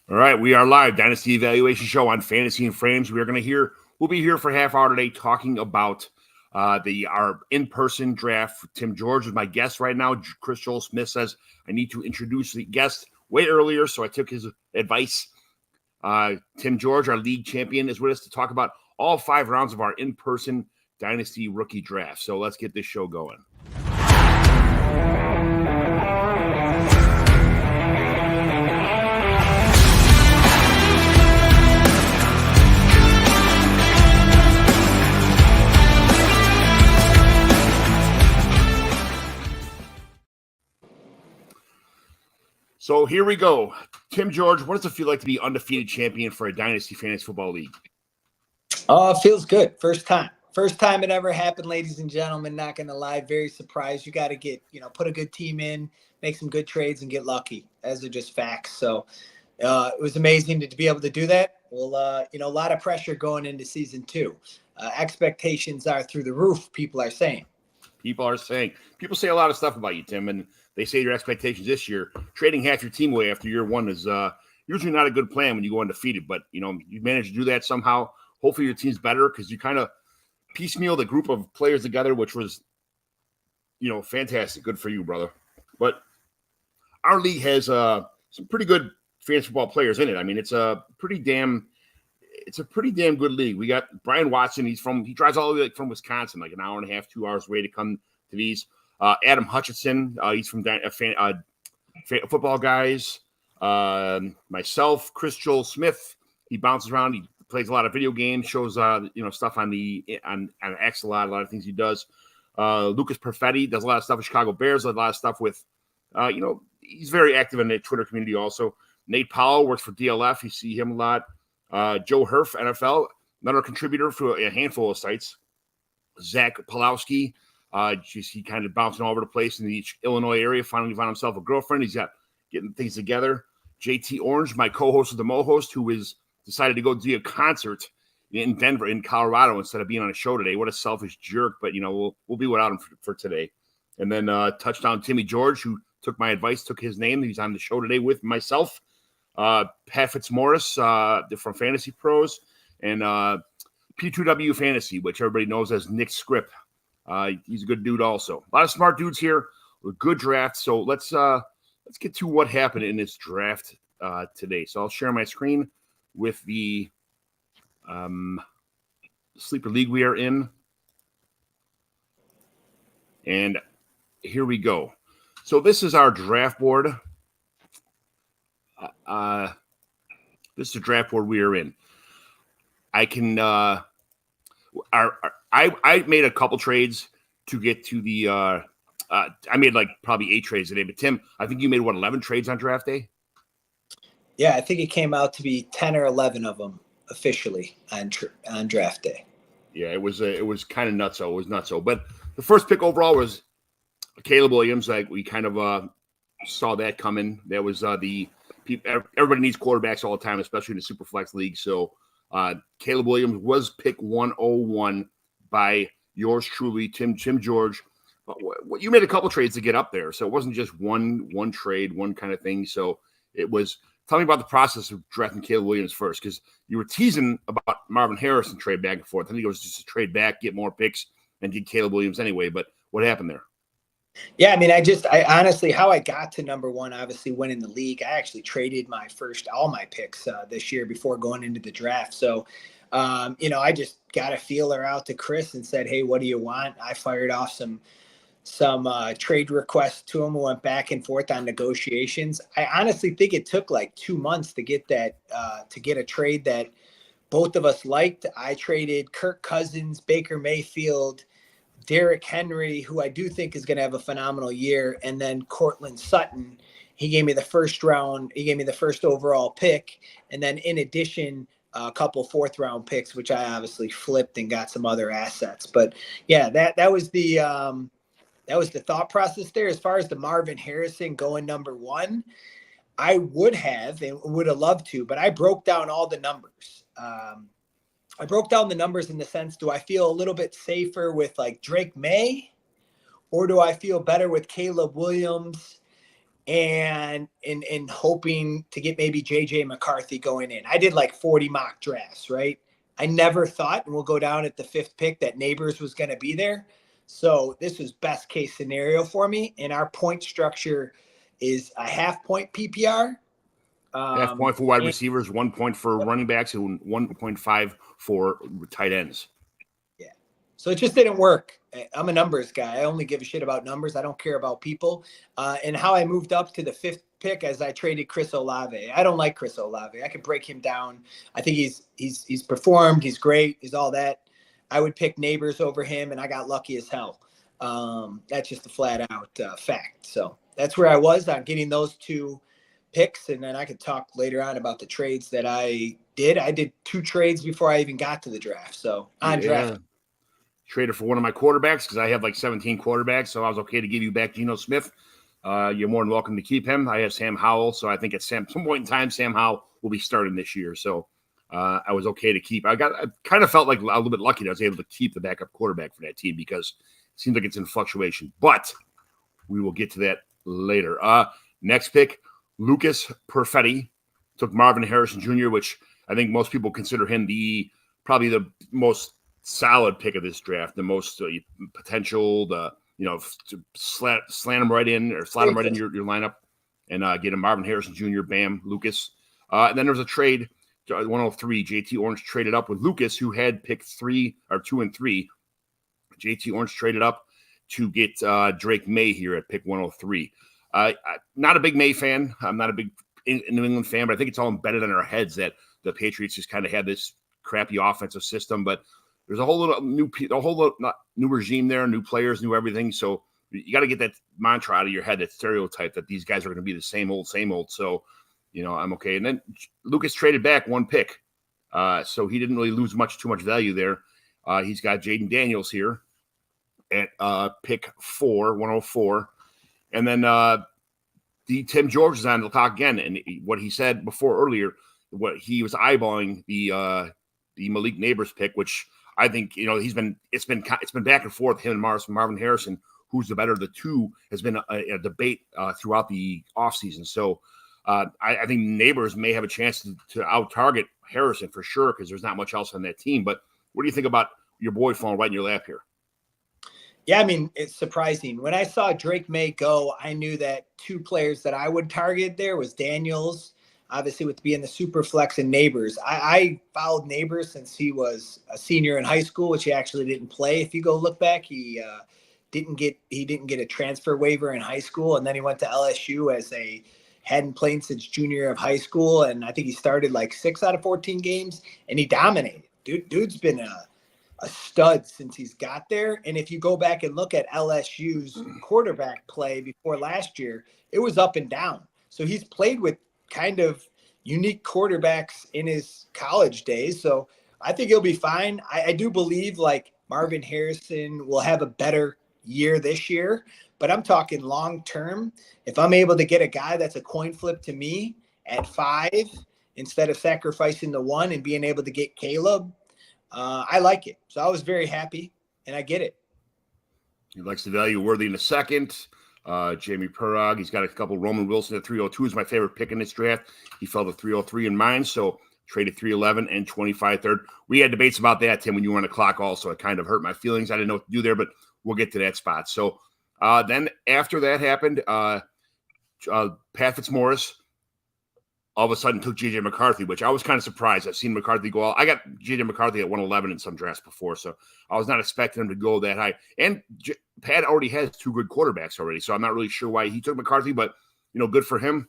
All right, we are live. Dynasty Evaluation Show on Fantasy and Frames. We'll be here for a half hour today talking about our in-person draft. Tim George is my guest right now. Chris Joel Smith says I need to introduce the guest way earlier, so I took his advice. Tim George, our league champion, is with us to talk about all 5 rounds of our in-person Dynasty rookie draft. So let's get this show going. So here we go. Tim George, what does it feel like to be undefeated champion for a Dynasty Fantasy Football League? Oh, it feels good. First time it ever happened, ladies and gentlemen. Not going to lie. Very surprised. You got to get, put a good team in, make some good trades, and get lucky. Those are just facts. So it was amazing to be able to do that. Well, a lot of pressure going into season 2. Expectations are through the roof, people are saying. People say a lot of stuff about you, Tim, and they say your expectations this year, trading half your team away after year 1 is usually not a good plan when you go undefeated. But, you managed to do that somehow. Hopefully your team's better because you kind of piecemeal the group of players together, which was, fantastic. Good for you, brother. But our league has some pretty good fantasy football players in it. I mean, it's a pretty damn good league. We got Brian Watson. He drives all the way from Wisconsin, like an hour and a half, 2 hours away to come to these. Adam Hutchinson, he's from Football Guys. Myself, Chris Joel Smith. He bounces around. He plays a lot of video games. Shows stuff on X a lot of things he does. Lucas Perfetti does a lot of stuff with Chicago Bears. Does a lot of stuff with, he's very active in the Twitter community also. Nate Powell works for DLF. You see him a lot. Joe Herf, NFL, another contributor for a handful of sites. Zach Pulowski. He kind of bouncing all over the place in the Illinois area. Finally found himself a girlfriend. He's got getting things together. JT Orange, my co-host of the Mo Host, who is decided to go do a concert in Denver, in Colorado, instead of being on a show today. What a selfish jerk! But we'll be without him for today. And then touchdown Timmy George, who took my advice, took his name. He's on the show today with myself. Pat Fitzmaurice from Fantasy Pros, and P2W Fantasy, which everybody knows as Nick Scripp. He's a good dude also. A lot of smart dudes here. A good draft. So let's get to what happened in this draft today. So I'll share my screen with the Sleeper League we are in. And here we go. So this is our draft board. This is the draft board we are in. I can I made a couple trades to get to the I made like probably 8 trades today, but Tim, I think you made 11 trades on draft day? Yeah, I think it came out to be 10 or 11 of them officially on draft day. Yeah, it was kind of nutso. It was nutso. But the first pick overall was Caleb Williams. Like we kind of saw that coming. That was everybody needs quarterbacks all the time, especially in the Superflex league. So Caleb Williams was pick 101 by yours truly, Tim George. You made a couple trades to get up there, so it wasn't just one trade, one kind of thing. So it was. Tell me about the process of drafting Caleb Williams first, because you were teasing about Marvin Harrison trade back and forth. I think it was just a trade back, get more picks, and get Caleb Williams anyway. But what happened there? Yeah, I mean, I honestly, how I got to number 1, obviously winning the league. I actually traded all my picks this year before going into the draft. So, I just got a feeler out to Chris and said, hey, what do you want? I fired off some trade requests to him. We went back and forth on negotiations. I honestly think it took like 2 months to get that, to get a trade that both of us liked. I traded Kirk Cousins, Baker Mayfield, Derrick Henry, who I do think is going to have a phenomenal year, and then Cortland Sutton. He gave me the first overall pick, and then in addition, a couple 4th round picks, which I obviously flipped and got some other assets. But yeah, that was the thought process there. As far as the Marvin Harrison going number 1, I would have loved to, but I broke down all the numbers. I broke down the numbers in the sense, do I feel a little bit safer with like Drake May, or do I feel better with Caleb Williams? and hoping to get maybe JJ McCarthy going in. I did like 40 mock drafts, right? I never thought, and we'll go down at the 5th pick, that Neighbors was going to be there. So this was best case scenario for me. And our point structure is a half point PPR. Half point for wide receivers, 1 point for running backs, and 1.5 for tight ends. Yeah. So it just didn't work. I'm a numbers guy. I only give a shit about numbers. I don't care about people. And how I moved up to the 5th pick as I traded Chris Olave. I don't like Chris Olave. I could break him down. I think he's performed. He's great. He's all that. I would pick Neighbors over him, and I got lucky as hell. That's just a flat out fact. So that's where I was on getting those 2 picks, and then I could talk later on about the trades that I did. I did 2 trades before I even got to the draft. So on draft. Traded for one of my quarterbacks because I have like 17 quarterbacks, so I was okay to give you back Geno Smith. You're more than welcome to keep him. I have Sam Howell, so I think at some point in time, Sam Howell will be starting this year. So I was okay to keep. I kind of felt like a little bit lucky that I was able to keep the backup quarterback for that team because it seems like it's in fluctuation. But we will get to that later. Next pick, Lucas Perfetti took Marvin Harrison Jr., which I think most people consider him probably the most solid pick of this draft, the most potential, to slant him right in or slot him right in your lineup and get him Marvin Harrison Jr., bam, Lucas. And then there was a trade, 103. JT Orange traded up with Lucas, who had picked 2 and 3. JT Orange traded up to get Drake May here at pick 103. Not a big May fan. I'm not a big New England fan, but I think it's all embedded in our heads that the Patriots just kind of had this crappy offensive system. But there's a whole new regime there, new players, new everything. So you got to get that mantra out of your head, that stereotype that these guys are going to be the same old. So, I'm okay. And then Lucas traded back 1 pick. So he didn't really lose too much value there. He's got Jaden Daniels here at pick 104. And then the Tim George is on the clock again. And what he said before earlier, what he was eyeballing the Malik Neighbors pick, which I think, it's been back and forth, him and Marvin Harrison, who's the better of the two, has been a debate throughout the offseason. So I think Neighbors may have a chance to out-target Harrison for sure because there's not much else on that team. But what do you think about your boy falling right in your lap here? Yeah, I mean, it's surprising. When I saw Drake May go, I knew that 2 players that I would target there was Daniels, obviously with being the super flex, and Neighbors. I followed Neighbors since he was a senior in high school, which he actually didn't play. If you go look back, he didn't get a transfer waiver in high school, and then he went to LSU as hadn't played since junior year of high school, and I think he started like 6 out of 14 games, and he dominated. Dude's been a stud since he's got there. And if you go back and look at LSU's quarterback play before last year, it was up and down. So he's played with kind of unique quarterbacks in his college days. So I think he'll be fine. I do believe like Marvin Harrison will have a better year this year, but I'm talking long-term. If I'm able to get a guy that's a coin flip to me at 5, instead of sacrificing the 1 and being able to get Caleb, I like it. So I was very happy, and I get it. He likes the value worthy in the second. Jamie Perrog, he's got a couple. Roman Wilson at 302 is my favorite pick in this draft. He fell to 303 in mine, so traded 311 and 25 third. We had debates about that, Tim, when you were on the clock also. It kind of hurt my feelings. I didn't know what to do there, but we'll get to that spot. So then after that happened, Pat Fitzmaurice all of a sudden took J.J. McCarthy, which I was kind of surprised. I've seen McCarthy go out. I got J.J. McCarthy at 111 in some drafts before, so I was not expecting him to go that high. And Pat already has 2 good quarterbacks already, so I'm not really sure why he took McCarthy, but, good for him.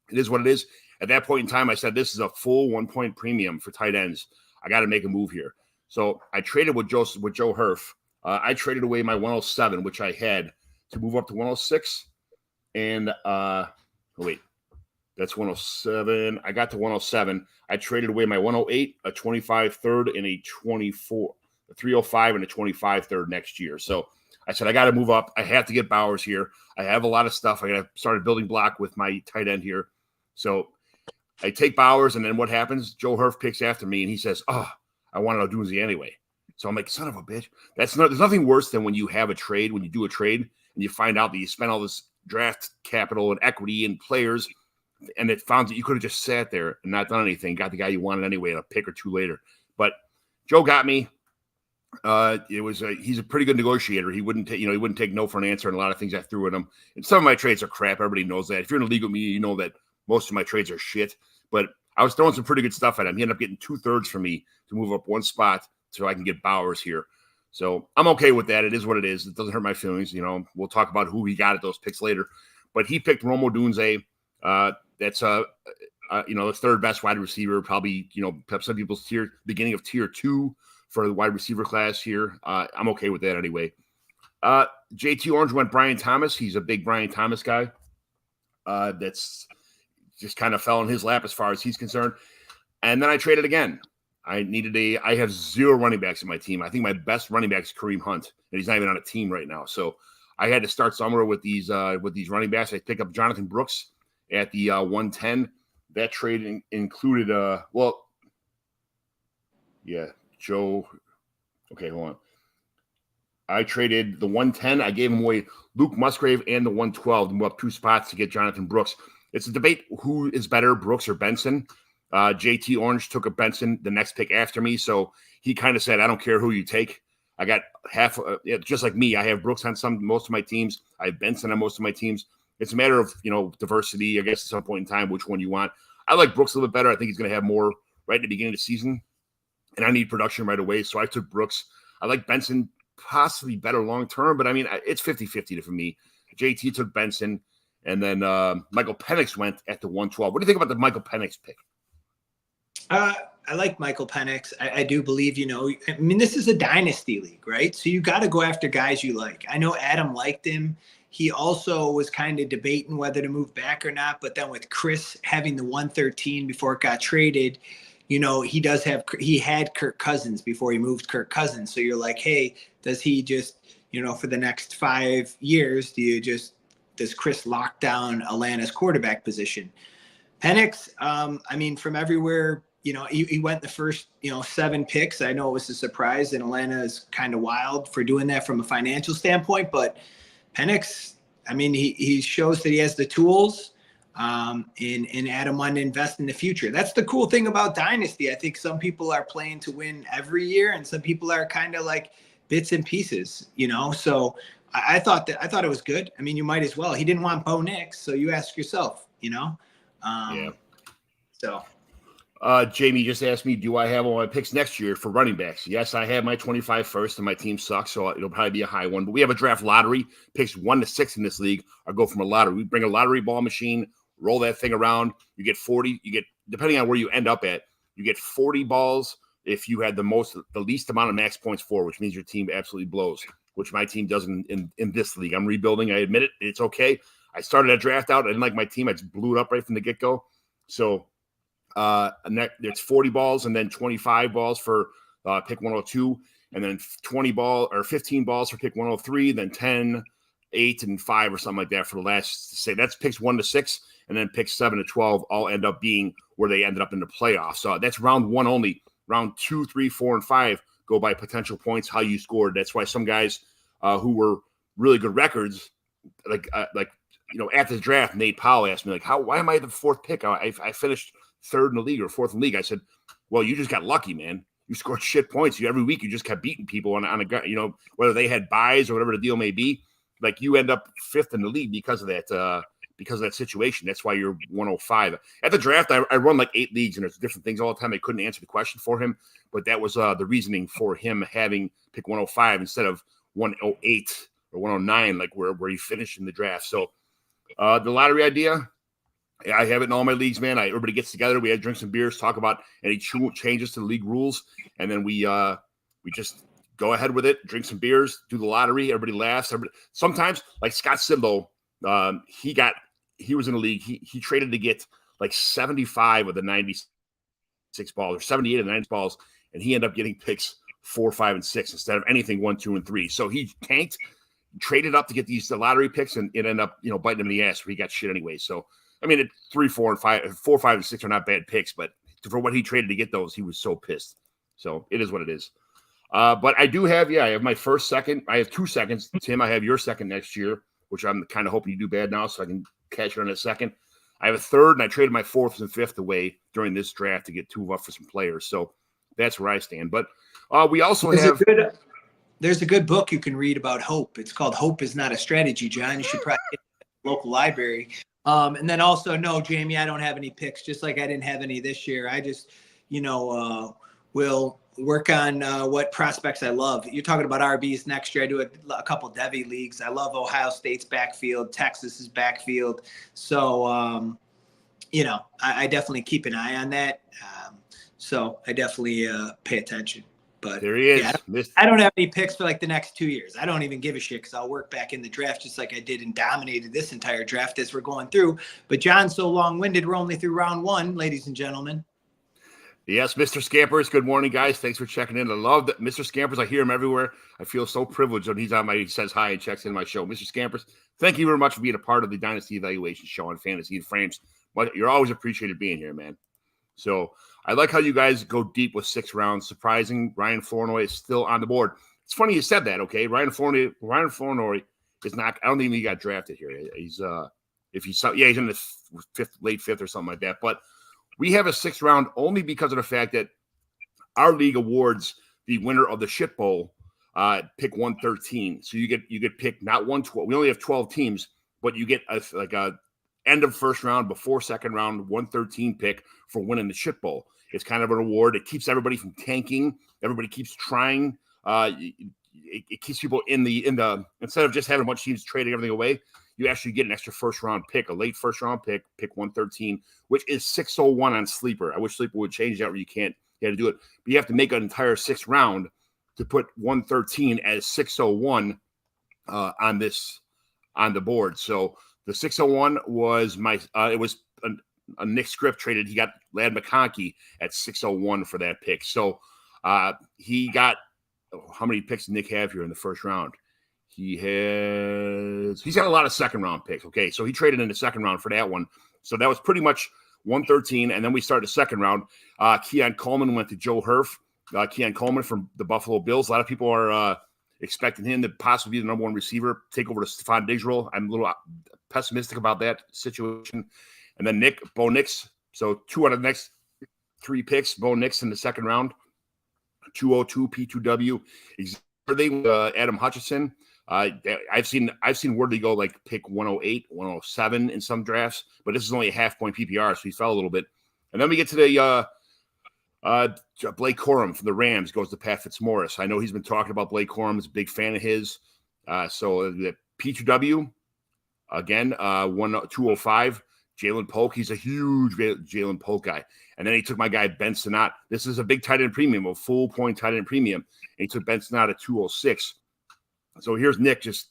It is what it is. At that point in time, I said, this is a full 1-point premium for tight ends. I got to make a move here. So I traded with Joe Hurf. I traded away my 107, which I had, to move up to 106. And, that's 107. I got to 107. I traded away my 108, a 25 third, and a 305 and a 25 third next year. So I said, I got to move up. I have to get Bowers here. I have a lot of stuff. I got to start a building block with my tight end here. So I take Bowers, and then what happens? Joe Hurf picks after me, and he says, I want to do Doozy anyway. So I'm like, son of a bitch. There's nothing worse than when you have a trade, when you do a trade, and you find out that you spent all this draft capital and equity and players, and it found that you could have just sat there and not done anything, got the guy you wanted anyway, a pick or two later. But Joe got me. He's a pretty good negotiator. He wouldn't take no for an answer on a lot of things I threw at him. And some of my trades are crap. Everybody knows that. If you're in a league with me, you know that most of my trades are shit. But I was throwing some pretty good stuff at him. He ended up getting 2/3 from me to move up one spot so I can get Bowers here. So I'm okay with that. It is what it is. It doesn't hurt my feelings. We'll talk about who he got at those picks later. But he picked Romo Dunze. That's the third best wide receiver, probably, some people's beginning of tier 2 for the wide receiver class here. I'm okay with that anyway. JT Orange went Brian Thomas. He's a big Brian Thomas guy. That's just kind of fell in his lap as far as he's concerned. And then I traded again. I have 0 running backs in my team. I think my best running back is Kareem Hunt, and he's not even on a team right now. So I had to start somewhere with these running backs. I picked up Jonathan Brooks at the 110. That trade included Joe. Okay, hold on. I traded the 110. I gave him away Luke Musgrave and the 112 to move up 2 spots to get Jonathan Brooks. It's a debate who is better, Brooks or Benson. JT Orange took a Benson the next pick after me, so he kind of said, I don't care who you take. I got half, just like me. I have Brooks on most of my teams. I have Benson on most of my teams. It's a matter of, diversity, I guess, at some point in time, which one you want. I like Brooks a little bit better. I think he's going to have more right at the beginning of the season, and I need production right away, so I took Brooks. I like Benson possibly better long-term, but, it's 50-50 for me. JT took Benson, and then Michael Penix went at the 112. What do you think about the Michael Penix pick? I like Michael Penix. I do believe, this is a dynasty league, right? So you got to go after guys you like. I know Adam liked him. He also was kind of debating whether to move back or not. But then with Chris having the 113 before it got traded, he had Kirk Cousins before he moved Kirk Cousins. So you're like, hey, does he just, for the next 5 years, does Chris lock down Atlanta's quarterback position? Penix, from everywhere, he went the first, 7 picks. I know it was a surprise, and Atlanta is kind of wild for doing that from a financial standpoint. But Penix, he shows that he has the tools, and Adam wanted to invest in the future. That's the cool thing about Dynasty. I think some people are playing to win every year, and some people are kind of like bits and pieces, So I thought it was good. You might as well. He didn't want Bo Nix, so you ask yourself, Yeah. So. Jamie just asked me, do I have all my picks next year for running backs? Yes, I have my 25 first, and my team sucks, so it'll probably be a high one. But we have a draft lottery. Picks 1 to 6 in this league are go from a lottery. We bring a lottery ball machine, roll that thing around. You get 40. You get, depending on where you end up at, you get 40 balls if you had the least amount of max points for, which means your team absolutely blows, which my team does in this league. I'm rebuilding. I admit it. It's okay. I started a draft out. I didn't like my team. I just blew it up right from the get-go. So there's 40 balls and then 25 balls for pick 102, and then 15 balls for pick 103, then 10, 8, and 5 or something like that for the last, say that's picks 1 to 6, and then picks 7 to 12 all end up being where they ended up in the playoffs. So that's round 1 only. Round 2, 3, 4, and 5 go by potential points, how you scored. That's why some guys who were really good records, like after the draft, Nate Powell asked me, why am I the 4th pick? I finished 3rd in the league or 4th in the league. I said, well, you just got lucky, man. You scored shit points. Every week you just kept beating people on a whether they had buys or whatever the deal may be. Like you end up 5th in the league because of that situation. That's why you're 105. At the draft, I run like 8 leagues, and there's different things all the time. I couldn't answer the question for him, but that was the reasoning for him having pick 105 instead of 108 or 109, like where he finished in the draft. So the lottery idea, I have it in all my leagues, man. Everybody gets together. We had drink some beers, talk about any changes to the league rules, and then we just go ahead with it, drink some beers, do the lottery. Everybody laughs. Sometimes, like Scott Sidlow, he was in the league. He traded to get like 75 of the 96 balls or 78 of the 90 balls, and he ended up getting picks 4, 5, and 6 instead of anything 1, 2, and 3. So he tanked, traded up to get the lottery picks, and it ended up biting him in the ass where he got shit anyway. So 3, 4, and 5, 4, 5, and 6 are not bad picks, but for what he traded to get those, he was so pissed. So it is what it is. But I do have, I have my first, second. I have 2 seconds. Tim, I have your second next year. which I'm kind of hoping you do bad now so I can cash it on a second. I have a third, and I traded my fourth and fifth away during this draft to get 2 up for some players. So that's where I stand. But we also have there's a good book you can read about hope. It's called Hope is Not a Strategy, John. You should probably get it at the local library. And then also, no, Jamie, I don't have any picks, just like I didn't have any this year. I just, will work on what prospects I love. You're talking about RBs next year. I do a couple Devy leagues. I love Ohio State's backfield, Texas's backfield. So, I definitely keep an eye on that. So I definitely pay attention. But there he is. Yeah, I don't have any picks for like the next 2 years. I don't even give a shit because I'll work back in the draft just like I did and dominated this entire draft as we're going through. But John's so long-winded, we're only through round 1, ladies and gentlemen. Yes, Mr. Scampers. Good morning, guys. Thanks for checking in. I love that Mr. Scampers. I hear him everywhere. I feel so privileged when he says hi and checks in my show. Mr. Scampers, thank you very much for being a part of the Dynasty Evaluation show on Fantasy and Frames. You're always appreciated being here, man. So I like how you guys go deep with 6 rounds. Surprising, Ryan Flournoy is still on the board. It's funny you said that, okay? Ryan Flournoy is not – I don't think he got drafted here. He's he's in the late fifth or something like that. But we have a 6th round only because of the fact that our league awards the winner of the shit bowl pick 113. So you get picked not 112. We only have 12 teams, but you get a end of first round, before second round, 113 pick for winning the shit bowl. It's kind of an award. It keeps everybody from tanking. Everybody keeps trying. It keeps people in the instead of just having a bunch of teams trading everything away, you actually get an extra first round pick, a late first round pick 113, which is 601 on Sleeper. I wish Sleeper would change that where you had to do it. But you have to make an entire 6th round to put 113 as 601 on the board. So the 601 was it was a Nick Script traded. He got Ladd McConkey at 601 for that pick. So he got how many picks did Nick have here in the first round? He's got a lot of second round picks. Okay, so he traded in the second round for that one. So that was pretty much 113, and then we started the second round. Keon Coleman went to Joe Hurf. Keon Coleman from the Buffalo Bills. A lot of people are expecting him to possibly be the number 1 receiver, take over the Stephon Diggs role. I'm a little pessimistic about that situation. And then Bo Nix. So 2 out of the next 3 picks, Bo Nix in the second round, 202 P2W. Adam Hutchinson. I've seen where they go like pick 108, 107 in some drafts, but this is only a half-point PPR, so he fell a little bit. And then we get to the Blake Corum from the Rams goes to Pat Fitzmaurice. I know he's been talking about Blake Corum. He's a big fan of his. So the P2W, again, 205, Jalen Polk. He's a huge Jalen Polk guy. And then he took my guy Ben Sinnott. This is a big tight end premium, a full point tight end premium. And he took Ben Sinnott at 206. So here's Nick just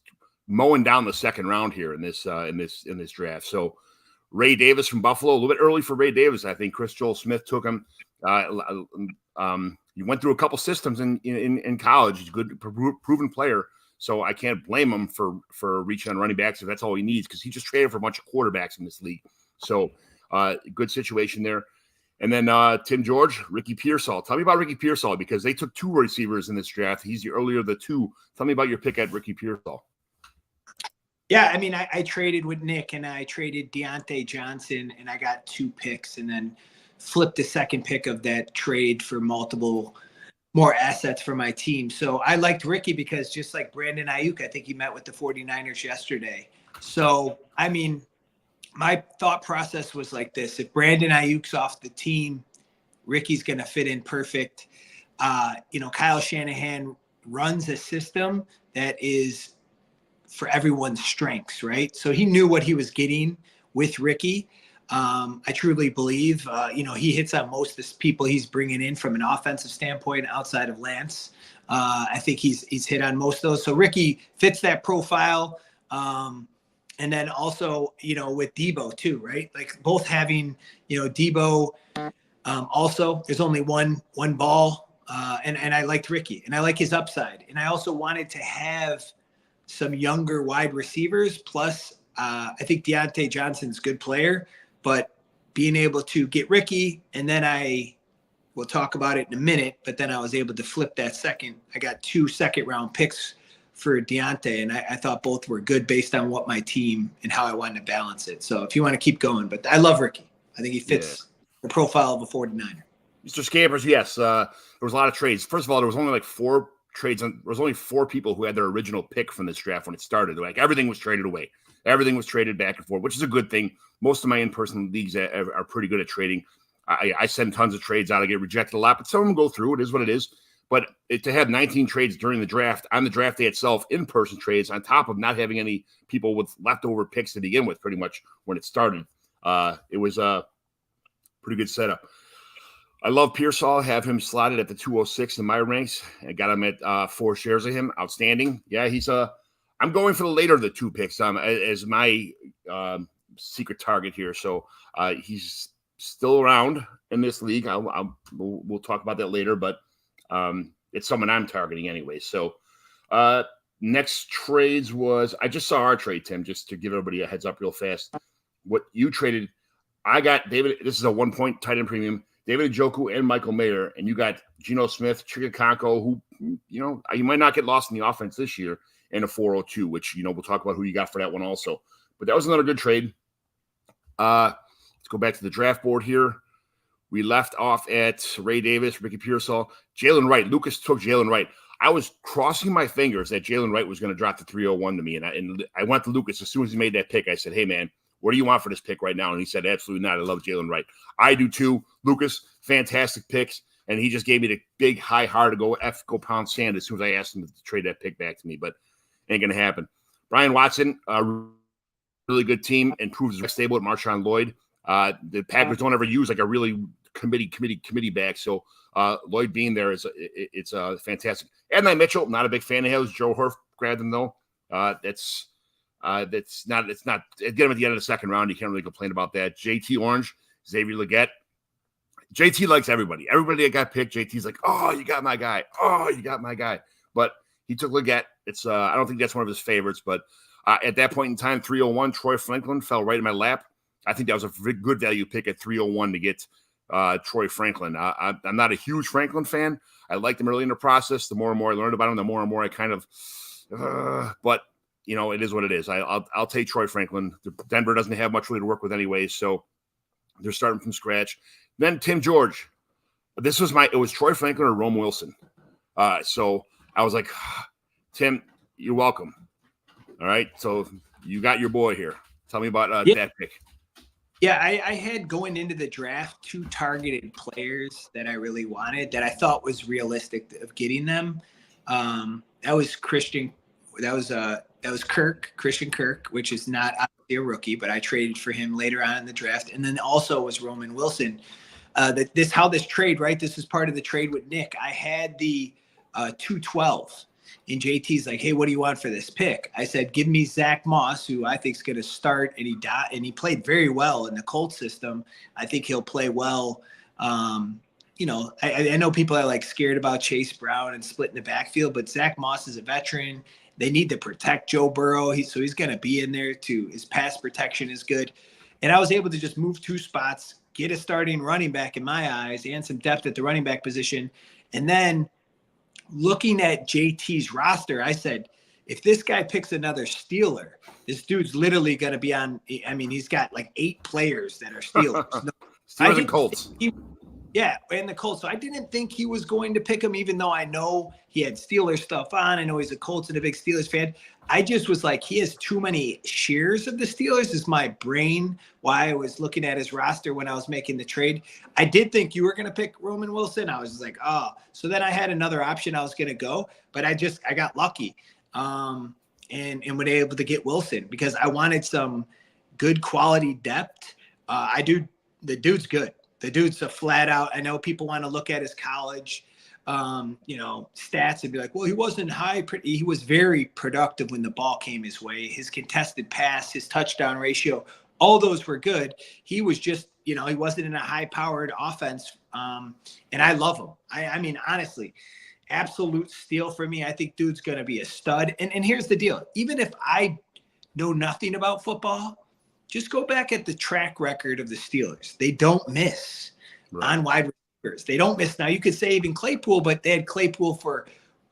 mowing down the second round here in this draft. So Ray Davis from Buffalo, a little bit early for Ray Davis. I think Chris Joel Smith took him. He went through a couple systems in college. He's a good, proven player. So I can't blame him for reaching on running backs if that's all he needs, because he just traded for a bunch of quarterbacks in this league. So good situation there. And then Tim George, Ricky Pearsall. Tell me about Ricky Pearsall, because they took 2 receivers in this draft. He's the earlier of the 2. Tell me about your pick at Ricky Pearsall. Yeah, I mean, I traded with Nick, and I traded Deontay Johnson, and I got 2 picks, and then flipped the second pick of that trade for multiple more assets for my team. So I liked Ricky because just like Brandon Ayuk, I think he met with the 49ers yesterday. So, I mean, my thought process was like this. If Brandon Ayuk's off the team, Ricky's going to fit in perfect. Kyle Shanahan runs a system that is for everyone's strengths, right? So he knew what he was getting with Ricky. I truly believe, he hits on most of the people he's bringing in from an offensive standpoint outside of Lance. I think he's hit on most of those. So Ricky fits that profile. And then also, with Debo too, right? Like both having, Debo, also there's only one ball. And I liked Ricky, and I like his upside. And I also wanted to have some younger wide receivers. Plus, I think Deontay Johnson's a good player, but being able to get Ricky, and then we'll talk about it in a minute, but then I was able to flip that second. I got 2 second-round picks for Deontay, and I thought both were good based on what my team and how I wanted to balance it. So if you want to keep going, but I love Ricky. I think he fits the profile of a 49er. Mr. Scampers, yes. There was a lot of trades. First of all, there was only like 4 trades. There was only 4 people who had their original pick from this draft when it started. Like everything was traded away. Everything was traded back and forth, which is a good thing. Most of my in-person leagues are pretty good at trading. I send tons of trades out. I get rejected a lot, but some of them go through. It is what it is. But to have 19 trades during the draft, on the draft day itself, in-person trades, on top of not having any people with leftover picks to begin with, pretty much when it started, it was a pretty good setup. I love Pearsall. Have him slotted at the 206 in my ranks. I got him at 4 shares of him. Outstanding. Yeah, I'm going for the later of the 2 picks as my secret target here. So he's still around in this league. We'll talk about that later, but it's someone I'm targeting anyway. So next trades was, I just saw our trade, Tim, just to give everybody a heads up real fast. What you traded, I got David. This is a 1-point tight end premium. David Njoku and Michael Mayer, and you got Geno Smith, Chigakonko, who, you might not get lost in the offense this year, and a 402, which, we'll talk about who you got for that one also. But that was another good trade. Let's go back to the draft board here. We left off at Ray Davis, Ricky Pearsall, Jalen Wright. Lucas took Jalen Wright. I was crossing my fingers that Jalen Wright was going to drop to 301 to me, and I went to Lucas as soon as he made that pick. I said, hey, man, what do you want for this pick right now? And he said, absolutely not. I love Jalen Wright. I do too. Lucas, fantastic picks. And he just gave me the big high heart to go pound sand as soon as I asked him to trade that pick back to me, but ain't going to happen. Brian Watson, really good team, and proves his stable at Marshawn Lloyd. The Packers don't ever use like a really committee back. So Lloyd being there it's fantastic. Adlai Mitchell, not a big fan of his. Joe Hurf grabbed him though. It's not get him at the end of the second round. You can't really complain about that. JT Orange, Xavier Legette. JT likes everybody. Everybody that got picked, JT's like, oh, you got my guy. Oh, you got my guy. But he took Legette. It's I don't think that's one of his favorites, but at that point in time, 301, Troy Franklin fell right in my lap. I think that was a good value pick at 301 to get Troy Franklin. I'm not a huge Franklin fan. I liked him early in the process. The more and more I learned about him, the more and more I kind of but it is what it is. I'll take Troy Franklin. Denver doesn't have much really to work with anyway, so they're starting from scratch. Then Tim George. It was Troy Franklin or Rome Wilson. So I was like, Tim, you're welcome. All right, so you got your boy here. Tell me about that pick. Yeah, I had going into the draft 2 targeted players that I really wanted that I thought was realistic of getting them. That was Christian Kirk, which is not obviously a rookie, but I traded for him later on in the draft. And then also was Roman Wilson. How this trade, right? This is part of the trade with Nick. I had the 212, and JT's like, hey, what do you want for this pick? I said, give me Zach Moss, who I think is going to start, and he played very well in the Colts system. I think he'll play well. I know people are like scared about Chase Brown and splitting the backfield, but Zach Moss is a veteran. They need to protect Joe Burrow. So he's going to be in there too. His pass protection is good. And I was able to just move 2 spots, get a starting running back in my eyes and some depth at the running back position. And then looking at JT's roster, I said, if this guy picks another Steeler, this dude's literally going to be on. I mean, he's got like 8 players that are Steelers. Steelers and Colts. Yeah, and the Colts. So I didn't think he was going to pick him, even though I know he had Steelers stuff on. I know he's a Colts and a big Steelers fan. I just was like, he has too many shares of the Steelers is my brain, why I was looking at his roster when I was making the trade. I did think you were going to pick Roman Wilson. I was just like, oh. So then I had another option I was going to go, but I got lucky and was able to get Wilson because I wanted some good quality depth. The dude's good. The dude's a flat out. I know people want to look at his college, stats and be like, well, he wasn't high. He was very productive when the ball came his way. His contested pass, his touchdown ratio, all those were good. He was just, he wasn't in a high powered offense. And I love him. I mean, honestly, absolute steal for me. I think dude's going to be a stud. And here's the deal. Even if I know nothing about football, just go back at the track record of the Steelers. They don't miss on wide receivers. They don't miss. Now, you could say even Claypool, but they had Claypool for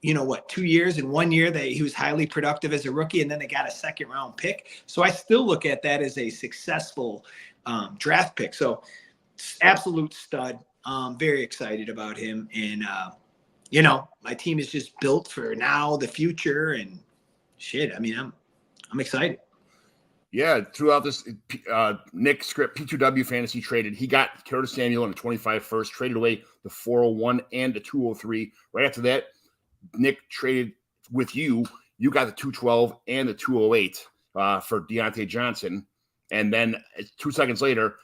2 years and 1 year that he was highly productive as a rookie, and then they got a second round pick. So I still look at that as a successful draft pick. So absolute stud. Very excited about him. And, my team is just built for now, the future, and shit. I mean, I'm excited. Yeah, throughout this, Nick Script, P2W Fantasy traded. He got Curtis Samuel in the 25 first, traded away the 401 and the 203. Right after that, Nick traded with you. You got the 212 and the 208 for Deontay Johnson. And then 2 seconds later,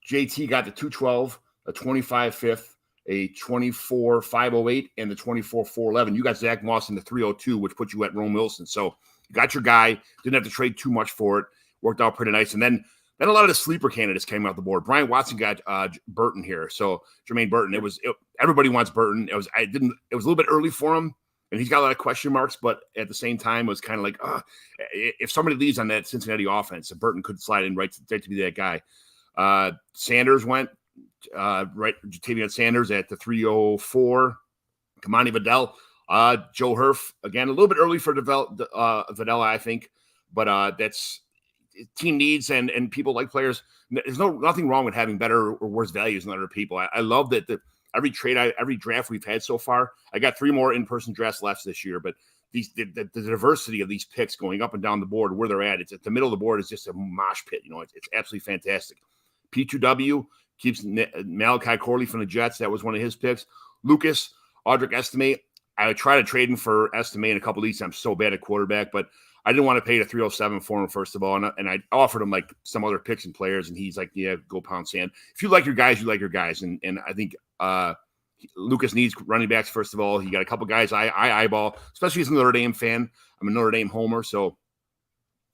JT got the 212, a 25 fifth, a 24 508, and the 24 411. You got Zach Moss in the 302, which put you at Rome Wilson. So you got your guy, didn't have to trade too much for it. Worked out pretty nice. And then a lot of the sleeper candidates came out the board. Brian Watson got Burton here. So Jermaine Burton, everybody wants Burton. It was a little bit early for him, and he's got a lot of question marks, but at the same time, it was kind of like, if somebody leaves on that Cincinnati offense, Burton could slide in right to be that guy. Sanders went right. Jatavion Sanders at the 304. Kamani Vidal. Joe Hurf, again, a little bit early for Vidal, I think, but that's team needs and people like players. There's nothing wrong with having better or worse values than other people. I love that every draft we've had so far. I got 3 more in-person drafts left this year, but the diversity of these picks going up and down the board, where they're at, it's at the middle of the board is just a mosh pit. It's absolutely fantastic. P2W keeps Malachi Corley from the Jets. That was one of his picks. Lucas Audric Estime. I tried to trade him for Estime in a couple of weeks. I'm so bad at quarterback, but I didn't want to pay the 307 for him, first of all. And I offered him like some other picks and players, and he's like, yeah, go pound sand. If you like your guys, you like your guys. And I think Lucas needs running backs, first of all. He got a couple guys I eyeball, especially as a Notre Dame fan. I'm a Notre Dame homer, so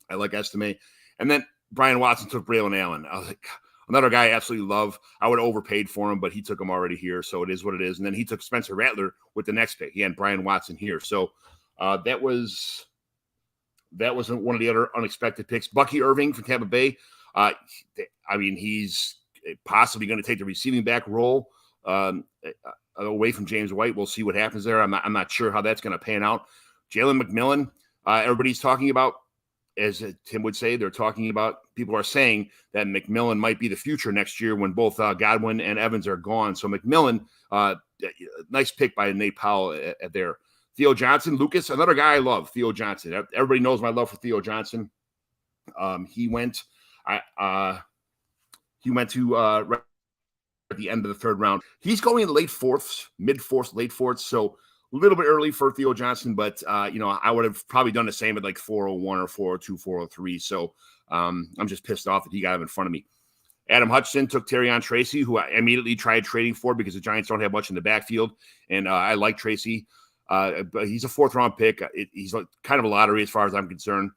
I like Estime. And then Brian Watson took Braylon Allen. I was like, another guy I absolutely love. I would have overpaid for him, but he took him already here, so it is what it is. And then he took Spencer Rattler with the next pick. He had Brian Watson here. So that was one of the other unexpected picks. Bucky Irving from Tampa Bay. He's possibly going to take the receiving back role away from James White. We'll see what happens there. I'm not sure how that's going to pan out. Jalen McMillan, everybody's talking about, as Tim would say, people are saying that McMillan might be the future next year when both Godwin and Evans are gone. So McMillan, nice pick by Nate Powell at there. Theo Johnson, Lucas, another guy I love, Theo Johnson. Everybody knows my love for Theo Johnson. He went to right at the end of the 3rd round. He's going in the late 4th, mid 4th, late 4th. So a little bit early for Theo Johnson, but I would have probably done the same at like 401 or 402, 403. So I'm just pissed off that he got him in front of me. Adam Hutchinson took Terrion Tracy, who I immediately tried trading for because the Giants don't have much in the backfield, and I like Tracy. But he's a 4th round pick. He's kind of a lottery as far as I'm concerned.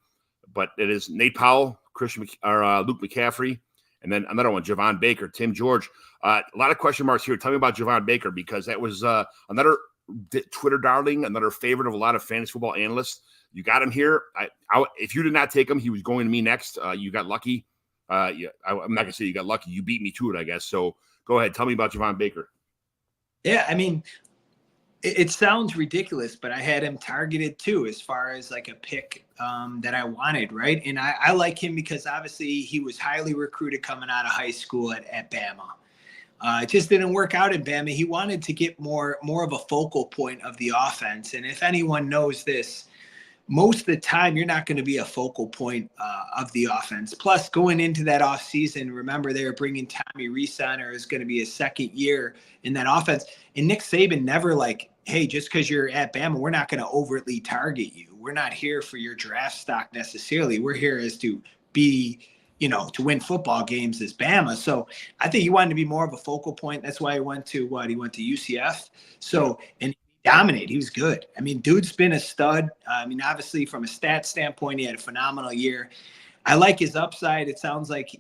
But it is Nate Powell, Luke McCaffrey, and then another one, Javon Baker, Tim George. A lot of question marks here. Tell me about Javon Baker, because that was another Twitter darling, another favorite of a lot of fantasy football analysts. You got him here. If you did not take him, he was going to me next. You got lucky. I'm not going to say you got lucky. You beat me to it, I guess. So go ahead. Tell me about Javon Baker. Yeah, I mean, it sounds ridiculous, but I had him targeted too, as far as like a pick that I wanted, right? And I like him because obviously he was highly recruited coming out of high school at Bama. It just didn't work out in Bama. He wanted to get more of a focal point of the offense. And if anyone knows this, most of the time you're not going to be a focal point of the offense. Plus, going into that offseason, remember they were bringing Tommy Rees on, or is going to be his 2nd year in that offense. And Nick Saban never like, hey, just because you're at Bama, we're not going to overtly target you. We're not here for your draft stock necessarily. We're here as to be, to win football games as Bama. So I think he wanted to be more of a focal point. That's why he went to UCF. So, and he dominated. He was good. I mean, dude's been a stud. Obviously from a stat standpoint, he had a phenomenal year. I like his upside. It sounds like,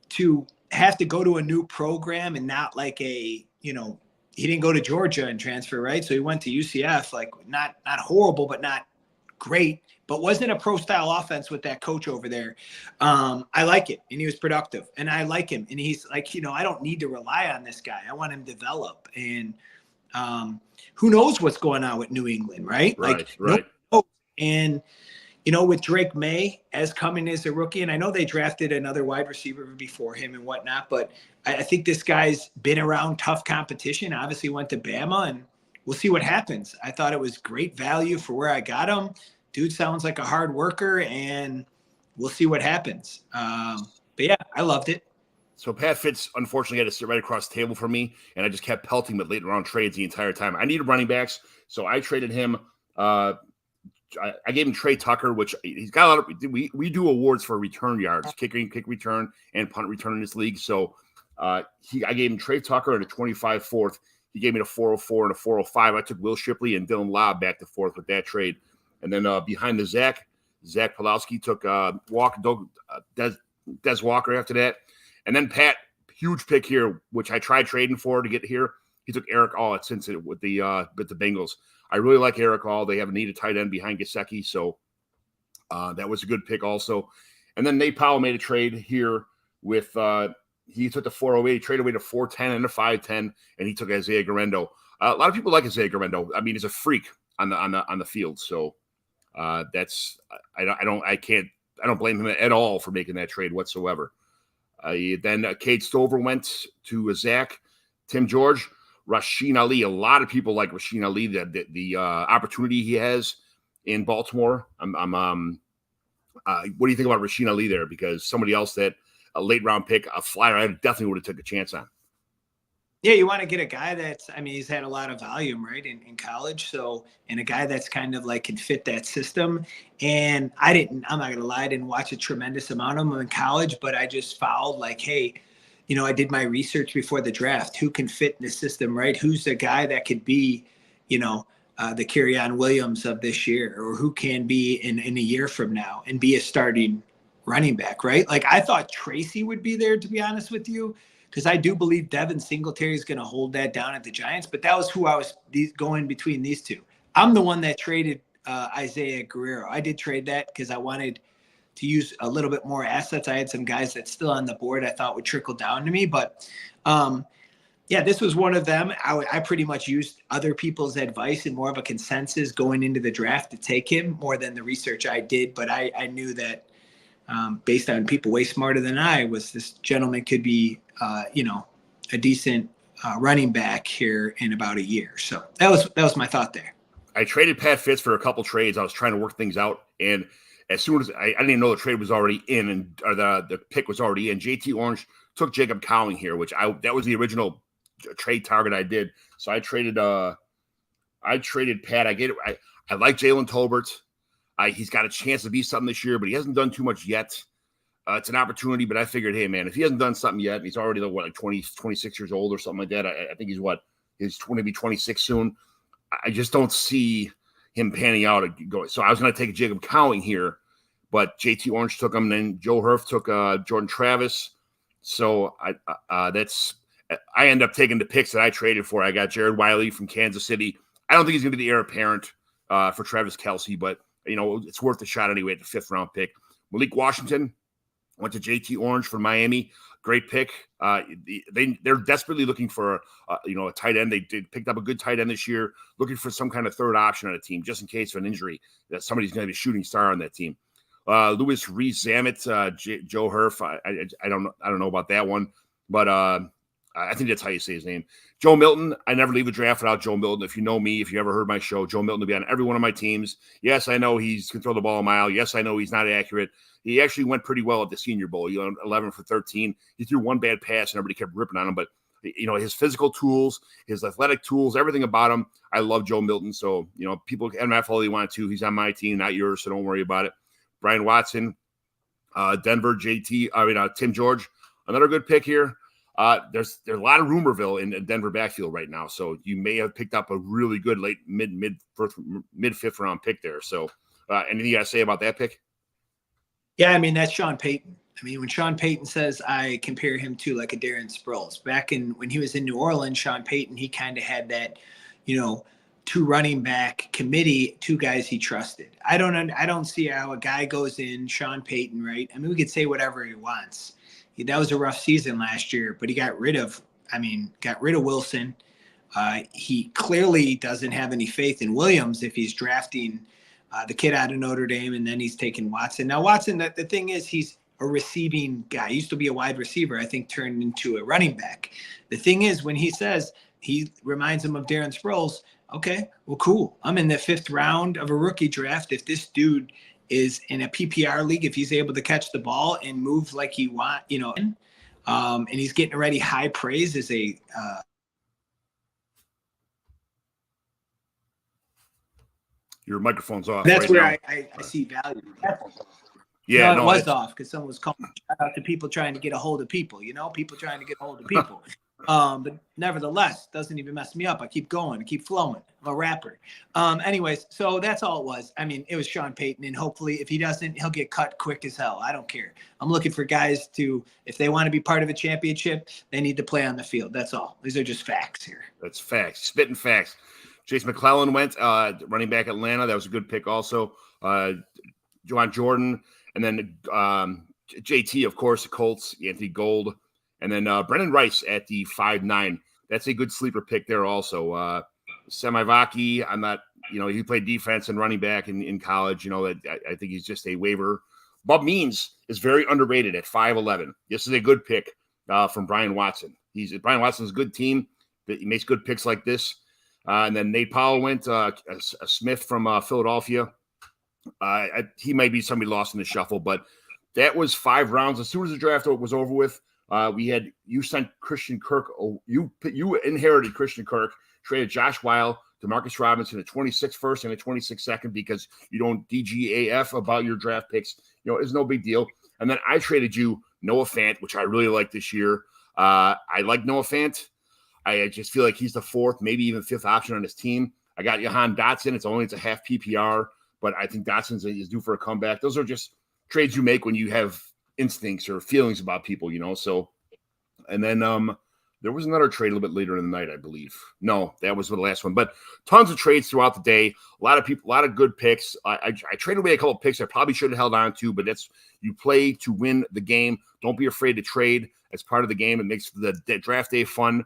to have to go to a new program and not like he didn't go to Georgia and transfer, right? So he went to UCF, like not horrible, but not great, but wasn't a pro style offense with that coach over there. I like it. And he was productive, and I like him. And he's like, I don't need to rely on this guy. I want him to develop. And Who knows what's going on with New England, right? Right, No, right. and with Drake May as coming as a rookie, and I know they drafted another wide receiver before him and whatnot, but I think this guy's been around tough competition. Obviously went to Bama, and we'll see what happens. I thought it was great value for where I got him. Dude sounds like a hard worker, and we'll see what happens. But yeah, I loved it. So Pat Fitz unfortunately had to sit right across the table from me, and I just kept pelting with late round trades the entire time. I needed running backs, so I traded him. I gave him Trey Tucker, which he's got a lot of. We do awards for return yards, kick return, and punt return in this league. So I gave him Trey Tucker and a 25 fourth. He gave me the 404 and a 405. I took Will Shipley and Dylan Lobb back to fourth with that trade. And then behind the Zach Pulowski took Des Walker after that. And then Pat, huge pick here, which I tried trading for to get here. He took Eric All at Cincinnati with the Bengals. I really like Eric All. They have a needed tight end behind Gesicki, so that was a good pick also. And then Nate Powell made a trade here with he took the 408, he traded away to 410 and a 510, and he took Isaiah Garendo. A lot of people like Isaiah Garendo. I mean, he's a freak on the field. So that's I don't blame him at all for making that trade whatsoever. Then Cade Stover went to Zach, Tim George, Rasheen Ali. A lot of people like Rasheen Ali. The opportunity he has in Baltimore. What do you think about Rasheen Ali there? Because somebody else that a late round pick, a flyer, I definitely would have took a chance on. Yeah, you want to get a guy he's had a lot of volume, right, in college. So, and a guy that's kind of like can fit that system. And I'm not going to lie, I didn't watch a tremendous amount of them in college, but I just followed like, hey, I did my research before the draft. Who can fit in the system, right? Who's the guy that could be, the Kerryon Williams of this year, or who can be in a year from now and be a starting running back, right? Like I thought Tracy would be there, to be honest with you, because I do believe Devin Singletary is going to hold that down at the Giants, but that was who I was going between these two. I'm the one that traded Isaiah Guerrero. I did trade that because I wanted to use a little bit more assets. I had some guys that's still on the board I thought would trickle down to me, but yeah, this was one of them. I pretty much used other people's advice and more of a consensus going into the draft to take him more than the research I did, but I knew that based on people way smarter than I was, this gentleman could be, a decent running back here in about a year. So that was my thought there. I traded Pat Fitz for a couple trades. I was trying to work things out, and as soon as I didn't even know the trade was already in, or the pick was already in. JT Orange took Jacob Cowing here, which that was the original trade target I did. So I traded Pat. I like Jalen Tolbert. He's got a chance to be something this year, but he hasn't done too much yet. It's an opportunity, but I figured, hey, man, if he hasn't done something yet, and he's already like 20, 26 years old or something like that. I think he's going to be 26 soon. I just don't see him panning out. So I was going to take Jacob Cowing here, but JT Orange took him. Then Joe Hurf took Jordan Travis. So I end up taking the picks that I traded for. I got Jared Wiley from Kansas City. I don't think he's going to be the heir apparent for Travis Kelce, but it's worth a shot anyway at the 5th round pick. Malik Washington went to JT Orange from Miami. Great pick. They're desperately looking for a tight end. They picked up a good tight end this year, looking for some kind of third option on a team just in case of an injury that somebody's going to be a shooting star on that team. Louis Rees-Zammit, Joe Hurf. I don't know about that one, but I think that's how you say his name. Joe Milton. I never leave a draft without Joe Milton. If you know me, if you ever heard my show, Joe Milton will be on every one of my teams. Yes, I know he can throw the ball a mile. Yes, I know he's not accurate. He actually went pretty well at the Senior Bowl. 11 for 13. He threw one bad pass and everybody kept ripping on him. But his physical tools, his athletic tools, everything about him, I love Joe Milton. So people MF all they want to. He's on my team, not yours, so don't worry about it. Brian Watson, Denver, Tim George, another good pick here. There's a lot of rumorville in Denver backfield right now, so you may have picked up a really good late mid 5th round pick there. So anything you got to say about that pick? Yeah, I mean that's Sean Payton. I mean when Sean Payton says I compare him to like a Darren Sproles back when he was in New Orleans, Sean Payton, he kind of had that, 2 running back committee, 2 guys he trusted. I don't see how a guy goes in, Sean Payton, right? I mean we could say whatever he wants. That was a rough season last year, but he got rid of Wilson. He clearly doesn't have any faith in Williams if he's drafting the kid out of Notre Dame and then he's taking Watson. Now, Watson, the thing is, he's a receiving guy. He used to be a wide receiver, I think turned into a running back. The thing is, when he says he reminds him of Darren Sproles, okay, well, cool. I'm in the 5th round of a rookie draft. If this dude is in a PPR league, if he's able to catch the ball and move like he want, and he's getting already high praise as a your microphone's off. that's right where now. I see value. Yeah, no, it was off because someone was calling. Shout out to people trying to get a hold of people. People trying to get a hold of people. But nevertheless, doesn't even mess me up. I keep going, I keep flowing. I'm a rapper. Anyways, so that's all it was. I mean, it was Sean Payton, and hopefully, if he doesn't, he'll get cut quick as hell. I don't care. I'm looking for guys to, if they want to be part of a championship, they need to play on the field. That's all. These are just facts here. That's facts. Spitting facts. Chase McClellan went, running back Atlanta. That was a good pick also. Juwan Jordan. And then JT, of course, the Colts, Anthony Gold. And then Brendan Rice at the 5'9". That's a good sleeper pick there also. Semivaki, I'm not, he played defense and running back in college. I think he's just a waiver. Bub Means is very underrated at 5'11". This is a good pick from Brian Watson. Brian Watson's a good team. He makes good picks like this. And then Nate Powell went, a Smith from Philadelphia. He might be somebody lost in the shuffle, but that was 5 rounds. As soon as the draft was over with, you sent Christian Kirk. You inherited Christian Kirk, traded Josh Weil, Demarcus Robinson, a 26th first and a 26th second because you don't DGAF about your draft picks. It's no big deal. And then I traded you Noah Fant, which I really like this year. I like Noah Fant. I just feel like he's the 4th, maybe even 5th option on his team. I got Jahan Dotson. It's a half PPR. But I think Dotson is due for a comeback. Those are just trades you make when you have instincts or feelings about people, So, and then there was another trade a little bit later in the night, I believe. No, that was the last one. But tons of trades throughout the day. A lot of people, a lot of good picks. I traded away a couple of picks I probably should have held on to, but you play to win the game. Don't be afraid to trade as part of the game. It makes the draft day fun.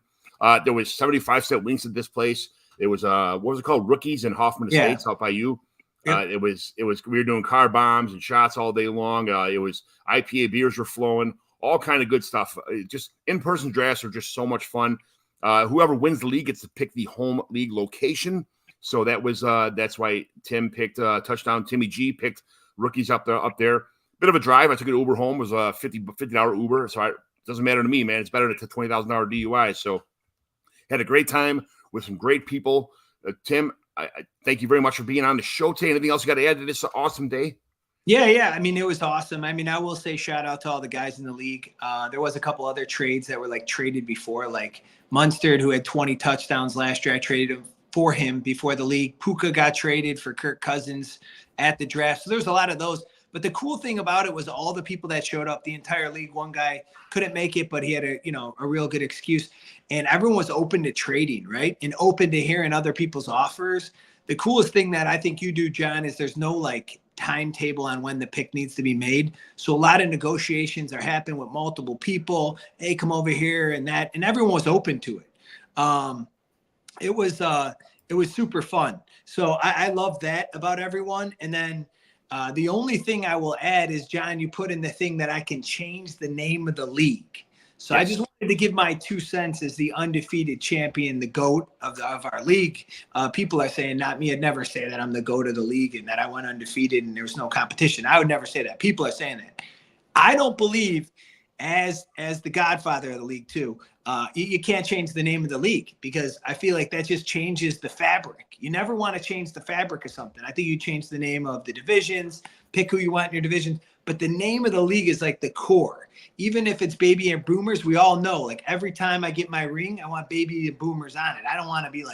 There was 75-cent wings at this place. It was what was it called? Rookies in Hoffman Estates out by you. Yep. It was we were doing car bombs and shots all day long. It was IPA beers were flowing, all kind of good stuff. Just in-person drafts are just so much fun. Whoever wins the league gets to pick the home league location. So that's why Tim picked touchdown. Timmy G picked rookies up there. Bit of a drive. I took an Uber home. It was a $50 Uber. So it doesn't matter to me, man. It's better than a $20,000 DUI. So had a great time with some great people. Tim, I thank you very much for being on the show today. Anything else you got to add to this awesome day? Yeah. I mean, it was awesome. I mean, I will say shout out to all the guys in the league. There was a couple other trades that were traded before, like Munstead, who had 20 touchdowns last year. I traded for him before the league. Puka got traded for Kirk Cousins at the draft. So there's a lot of those. But the cool thing about it was all the people that showed up, the entire league. One guy couldn't make it, but he had a real good excuse. And everyone was open to trading, right? And open to hearing other people's offers. The coolest thing that I think you do, John, is there's no timetable on when the pick needs to be made. So a lot of negotiations are happening with multiple people. Hey, come over here and that. And everyone was open to it. It was super fun. So I love that about everyone. And then the only thing I will add is, John, you put in the thing that I can change the name of the league. So yes. I just wanted to give my 2 cents as the undefeated champion, the GOAT of our league. People are saying, not me, I'd never say that I'm the GOAT of the league and that I went undefeated and there was no competition. I would never say that. People are saying that. I don't believe, as the godfather of the league too, you can't change the name of the league because I feel like that just changes the fabric. You never want to change the fabric of something. I think you change the name of the divisions, pick who you want in your division, but the name of the league is the core. Even if it's Baby and Boomers, we all know, every time I get my ring, I want Baby and Boomers on it. I don't want to be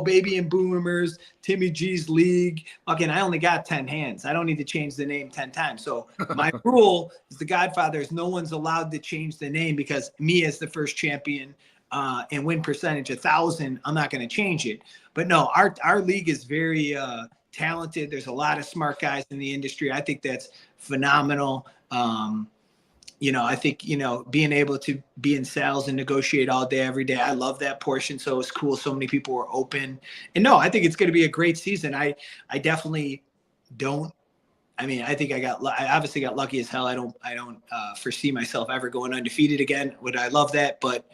Baby and Boomers, Timmy G's league. Again, I only got 10 hands. I don't need to change the name 10 times. So my rule is the Godfather is no one's allowed to change the name because me as the first champion and win percentage 1,000, I'm not going to change it. But no, our league is very talented. There's a lot of smart guys in the industry. I think that's phenomenal. I think, being able to be in sales and negotiate all day, every day, I love that portion. So it's cool. So many people were open. And no, I think it's going to be a great season. I definitely don't. I mean, I think I obviously got lucky as hell. I don't foresee myself ever going undefeated again. Would I love that? But,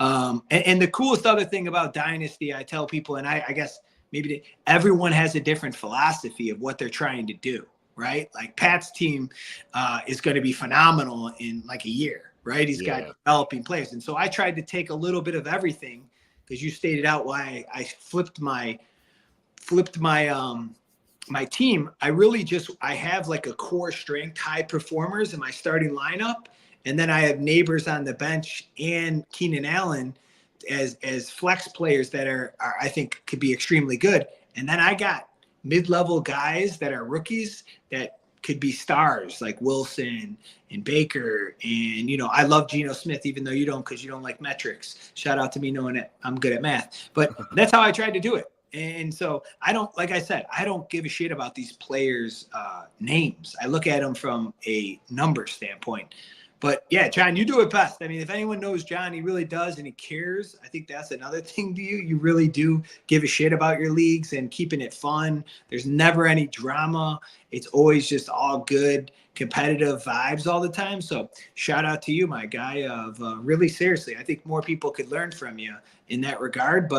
and the coolest other thing about Dynasty, I tell people, and I guess maybe everyone has a different philosophy of what they're trying to do, right? Like Pat's team is going to be phenomenal in like a year, right? He's got developing players. And so I tried to take a little bit of everything, because you stated out why I flipped my my team. I have like a core strength, high performers in my starting lineup. And then I have neighbors on the bench and Keenan Allen as flex players that are I think could be extremely good. And then I got mid-level guys that are rookies that could be stars like Wilson and Baker. And, I love Geno Smith, even though you don't, because you don't like metrics. Shout out to me knowing that I'm good at math. But that's how I tried to do it. And so like I said, I don't give a shit about these players' names. I look at them from a number standpoint. But yeah, John, you do it best. I mean, if anyone knows John, he really does, and he cares. I think that's another thing to you. You really do give a shit about your leagues and keeping it fun. There's never any drama. It's always just all good, competitive vibes all the time. So shout out to you, my guy. Really seriously, I think more people could learn from you in that regard.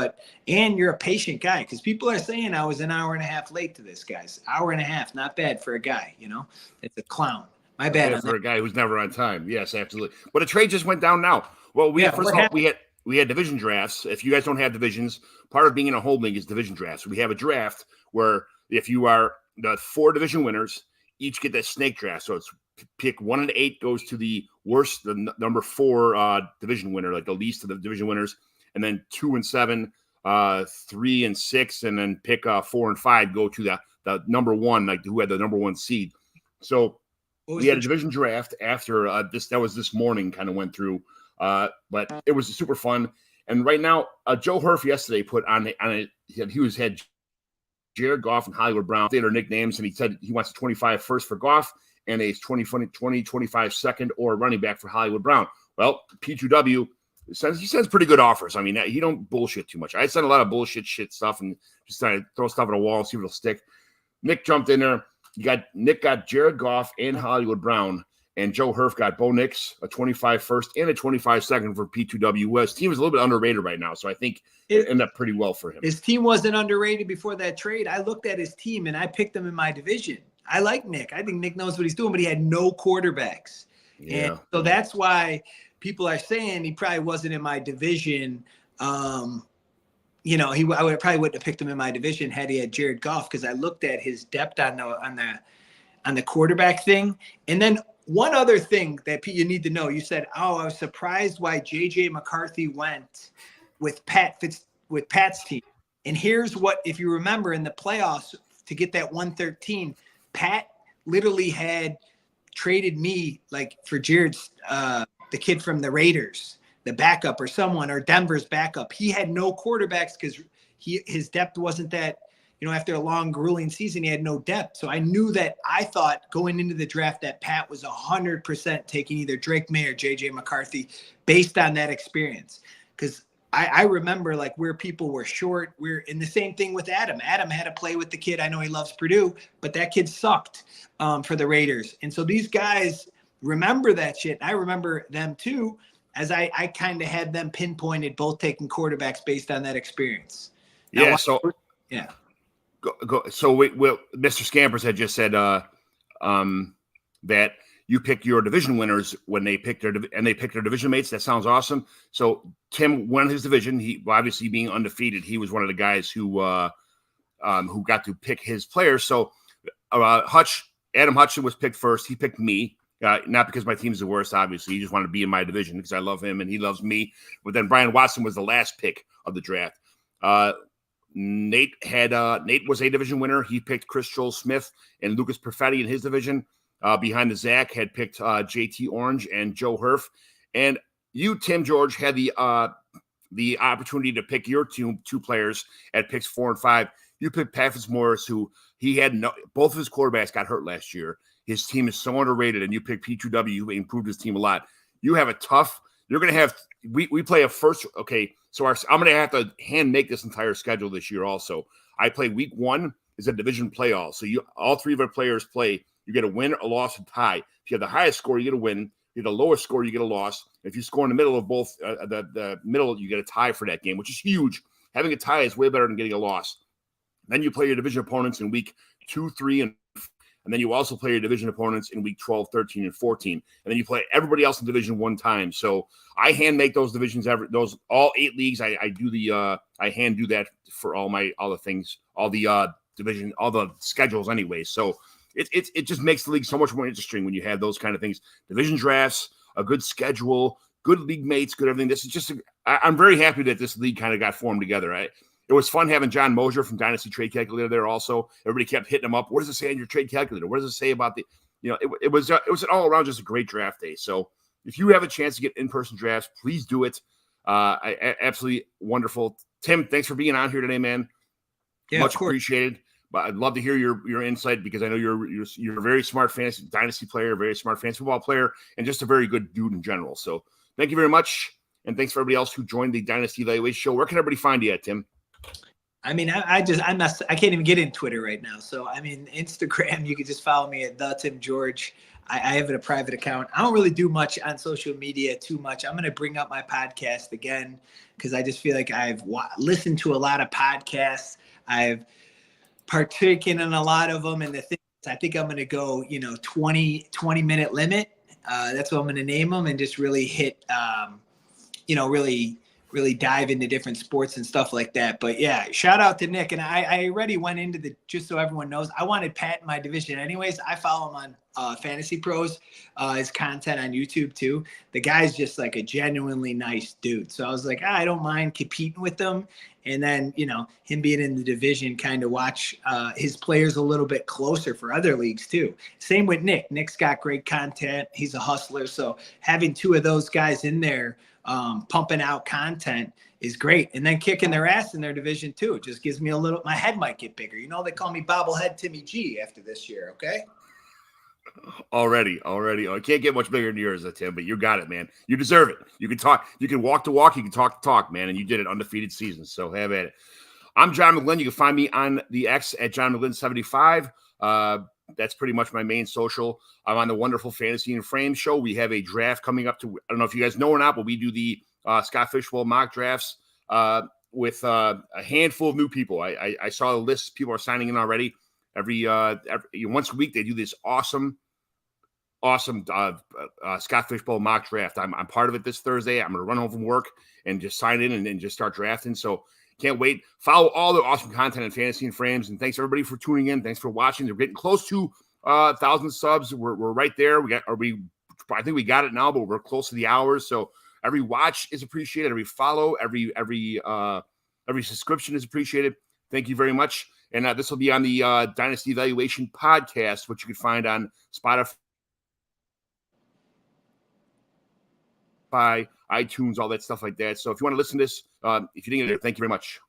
And you're a patient guy, because people are saying I was an hour and a half late to this, guys. Hour and a half, not bad for a guy. It's a clown. My bad. Yeah, for a guy who's never on time. Yes, absolutely. But a trade just went down now. Well, we had division drafts. If you guys don't have divisions, part of being in a home league is division drafts. We have a draft where if you are the 4 division winners, each get that snake draft. So it's pick 1 and 8 goes to the worst, the number 4 division winner, like the least of the division winners, and then 2 and 7, 3 and 6, and then pick 4 and 5 go to the number 1, like who had the number 1 seed. So we had a division draft after that was this morning, kind of went through, but it was super fun. And right now, Joe Hurf yesterday put on it. He had Jared Goff and Hollywood Brown. They had their nicknames, and he said he wants a 25 first for Goff and a 25 second or running back for Hollywood Brown. Well, P2W he sends pretty good offers. I mean, he don't bullshit too much. I send a lot of bullshit stuff and just try to throw stuff at a wall and see if it'll stick. Nick jumped in there. Nick got Jared Goff and Hollywood Brown, and Joe Hurf got Bo Nix, a 25 first and a 25 second for P2W. His team is a little bit underrated right now, so I think it ended up pretty well for him. His team wasn't underrated before that trade. I looked at his team, and I picked him in my division. I like Nick. I think Nick knows what he's doing, but he had no quarterbacks. Yeah. And so that's why people are saying he probably wasn't in my division. I probably wouldn't have picked him in my division had he had Jared Goff, because I looked at his depth on the quarterback thing. And then one other thing that you need to know, you said, I was surprised why JJ McCarthy went with Pat's team. And here's what, if you remember in the playoffs to get that 113, Pat literally had traded me like for Jared's the kid from the Raiders, the backup or someone, or Denver's backup. He had no quarterbacks because his depth wasn't that, after a long grueling season, he had no depth. So I thought going into the draft that Pat was 100% taking either Drake May or JJ McCarthy based on that experience. Because I remember like where people were short. We're in the same thing with Adam. Adam had to play with the kid. I know he loves Purdue, but that kid sucked for the Raiders. And so these guys remember that shit. I remember them too, as I kind of had them pinpointed, both taking quarterbacks based on that experience. Now, Go. So Mr. Scampers had just said that you pick your division winners when they pick their division mates. That sounds awesome. So Tim won his division. He obviously being undefeated, he was one of the guys who got to pick his players. So Adam Hutchin was picked first. He picked me. Not because my team's the worst, obviously. He just wanted to be in my division because I love him and he loves me. But then Brian Watson was the last pick of the draft. Nate was a division winner. He picked Chris Joel Smith and Lucas Perfetti in his division. Behind the Zach had picked JT Orange and Joe Hurf. And you, Tim George, had the opportunity to pick your two players at picks 4 and 5. You picked Pat Fitzmaurice, who he had both of his quarterbacks got hurt last year. his team is so underrated, and you pick P2W, who improved his team a lot. You have a tough. You're going to have. We play a first. Okay, so I'm going to have to hand make this entire schedule this year. Also, I play week 1 is a division playoff. So all 3 of our players play. You get a win, a loss, and tie. If you have the highest score, you get a win. If you have the lowest score, you get a loss. If you score in the middle of both, the middle, you get a tie for that game, which is huge. Having a tie is way better than getting a loss. Then you play your division opponents in week 2, 3, and then you also play your division opponents in week 12, 13, and 14. And then you play everybody else in division 1 time. So I hand make those divisions all 8 leagues. I hand do that for all the things, all the division, all the schedules anyway. So it just makes the league so much more interesting when you have those kind of things. Division drafts, a good schedule, good league mates, good everything. This is just I'm very happy that this league kind of got formed together. It was fun having John Mosier from Dynasty Trade Calculator there also. Everybody kept hitting him up. What does it say on your trade calculator? What does it say about the, it was an all around just a great draft day. So if you have a chance to get in-person drafts, please do it. Absolutely wonderful. Tim, thanks for being on here today, man. Yeah, much appreciated. But I'd love to hear your insight, because I know you're a very smart fantasy dynasty player, very smart fantasy football player, and just a very good dude in general. So thank you very much. And thanks for everybody else who joined the Dynasty Evaluation show. Where can everybody find you at, Tim? I mean, I can't even get in Twitter right now. So, I mean, Instagram, you can just follow me at the Tim George. I have a private account. I don't really do much on social media too much. I'm going to bring up my podcast again, because I just feel like I've listened to a lot of podcasts. I've partaken in a lot of them. And the thing is, I think I'm going to go, 20-minute limit. That's what I'm going to name them, and just really hit, really dive into different sports and stuff like that. But yeah, shout out to Nick. And I already went into just so everyone knows, I wanted Pat in my division anyways. I follow him on Fantasy Pros, his content on YouTube too. The guy's just like a genuinely nice dude. So I was like, I don't mind competing with them. And then, him being in the division, kind of watch his players a little bit closer for other leagues too. Same with Nick. Nick's got great content. He's a hustler. So having 2 of those guys in there, pumping out content is great. And then kicking their ass in their division too. It just gives me my head might get bigger. They call me bobblehead Timmy G after this year. Okay. Already. I can't get much bigger than yours, Tim, but you got it, man. You deserve it. You can talk. You can walk the walk. You can talk the talk, man. And you did it, undefeated season. So have at it. I'm John McGlynn. You can find me on the X at John McGlynn 75. That's pretty much my main social. I'm on the wonderful Fantasy and Frame show. We have a draft coming up I don't know if you guys know or not, but we do the Scott Fishbowl mock drafts with a handful of new people. I saw the list. People are signing in already. Every once a week, they do this awesome Scott Fishbowl mock draft. I'm part of it this Thursday. I'm going to run home from work and just sign in and just start drafting. So can't wait. Follow all the awesome content in Fantasy and Frames. And thanks everybody for tuning in. Thanks for watching. We're getting close to 1,000 subs. We're right there. I think we got it now, but we're close to the hours. So every watch is appreciated. Every follow, every subscription is appreciated. Thank you very much. And this will be on the Dynasty Evaluation podcast, which you can find on Spotify, iTunes, all that stuff like that. So if you want to listen to this, if you didn't get it, thank you very much.